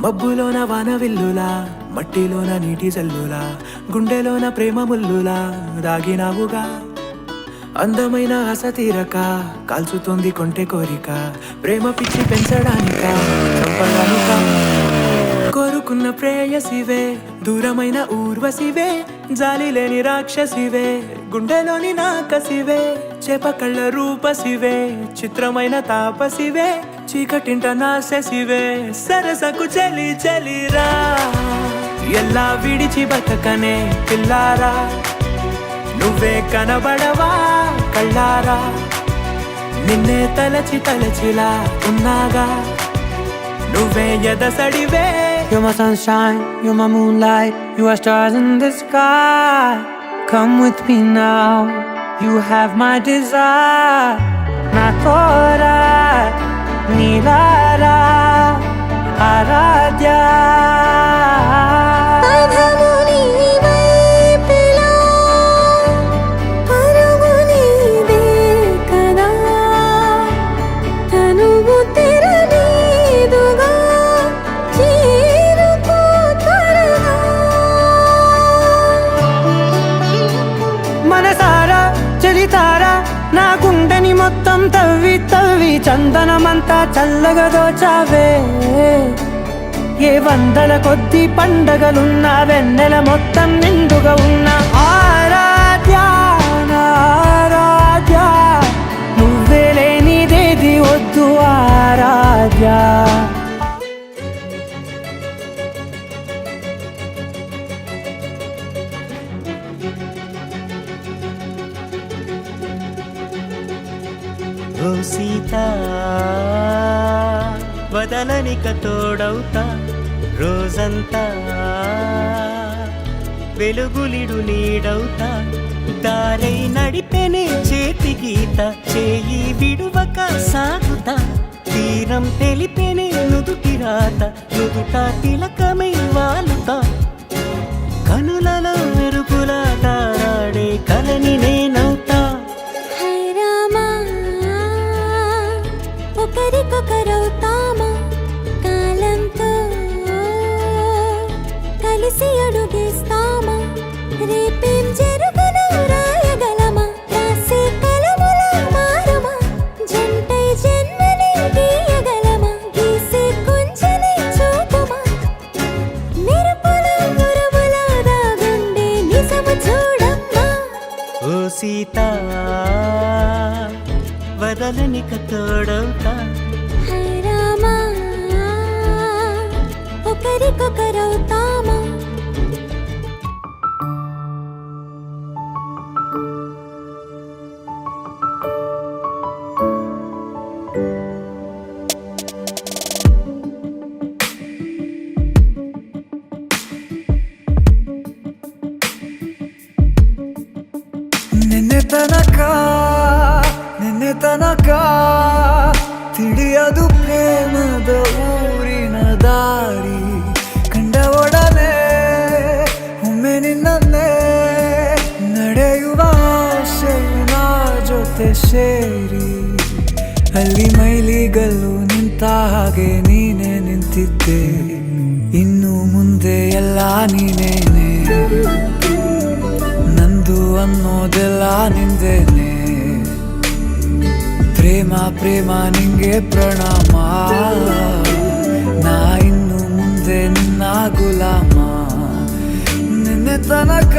మబ్బులోన వానవిల్లులా, మట్టిలోన నీటి జల్లులా, గుండెలోన ప్రేమ ముల్లులా దాగినావుగా. అందమైన ఆశ తీరక కాల్చుతోంది కొంటె కోరిక, ప్రేమ పిచ్చి పెంచడానిక చంపడానిక. కోరుకున్న ప్రేయసివే, దూరమైన ఊర్వశివే, జాలి లేని రాక్షసివే, గుండెలోని నాకసివే, చేపకళ్ళ రూపసివే, చిత్రమైన తాపసివే, చీకటింట నాశసివే, సరసకు చలి చలిరా. ఎలా విడిచి బతకనే పిల్లారా, నువ్వే కనబడవా కళ్ళారా, నిన్నే తలచి తలచిలా ఉన్నాగా, నువ్వే ఎదసడివే. You're my sunshine, you're my moonlight, you are stars in the sky. Come with me now, you have my desire. Na tora nilara aradhya. మనసారా చలితారా నా గుండెని మొత్తం తవ్వి తవ్వి చందనమంతా చల్లగా దోచావే. ఏ వందల కొద్ది పండగలున్నా వెన్నెల మొత్తం నిండుగా ఉన్న ఆరాధ్య నా ఆరాధ్య, నువ్వే లేనిదేది వద్దు ఆరాధ్య. ఓ సీతా వదలనిక తోడవుతా, రోజంతా వెలుగులిడు నీడవుతా, దారై నడిపెనే చేతి గీత, చేయి విడువక సాగుతా, తీరం తెలిపెనే నుదుటి రాత, నుదుట తిలకమై వాలుతా, కనులలో మెరుపులా తారాడే కలని నేనవుతా. ఒకరికొకరవుతామా కాలంతో కలిసి అడుగేస్తామా, రేపేం జరుగునో రాయగలమా, రాసే కలముల మారమా, జంటై జన్మని గీయగలమా, గీసే కొంచెని చూపుమా, మెరుపుల మురముల దాగుండే నిజము చూడమ్మా. ఓ సీతా వదలనిక తోడవుతా. హై రామా ఒకరికొకరవుతామా. ನಿನ್ನೆ ತನಕ ತಿಳಿಯದು ಪ್ರೇಮದ ಊರಿನ ದಾರಿ, ಕಂಡ ಒಡನೆ ಒಮ್ಮೆ ನಿನ್ನೇ ನಡೆಯುವ ಆಸೆಯ ಜೊತೆ ಸೇರಿ, ಅಲ್ಲಿ ಮೈಲಿಗಲ್ಲು ನಿಂತ ಹಾಗೆ ನೀನೆ ನಿಂತಿದ್ದೆ, ಇನ್ನು ಮುಂದೆ ಎಲ್ಲ ನೀನೇನೆ, ನಂದು ಅನ್ನೋದೆಲ್ಲ ನಿಂದೇನೆ, ಪ್ರೇಮ ಪ್ರೇಮ ನಿಂಗೆ ಪ್ರಣಾಮ, ನಾ ಇನ್ನು ಮುಂದೆ ನಿನ್ನ ಗುಲಾಮ. ನಿನ್ನೆ ತನಕ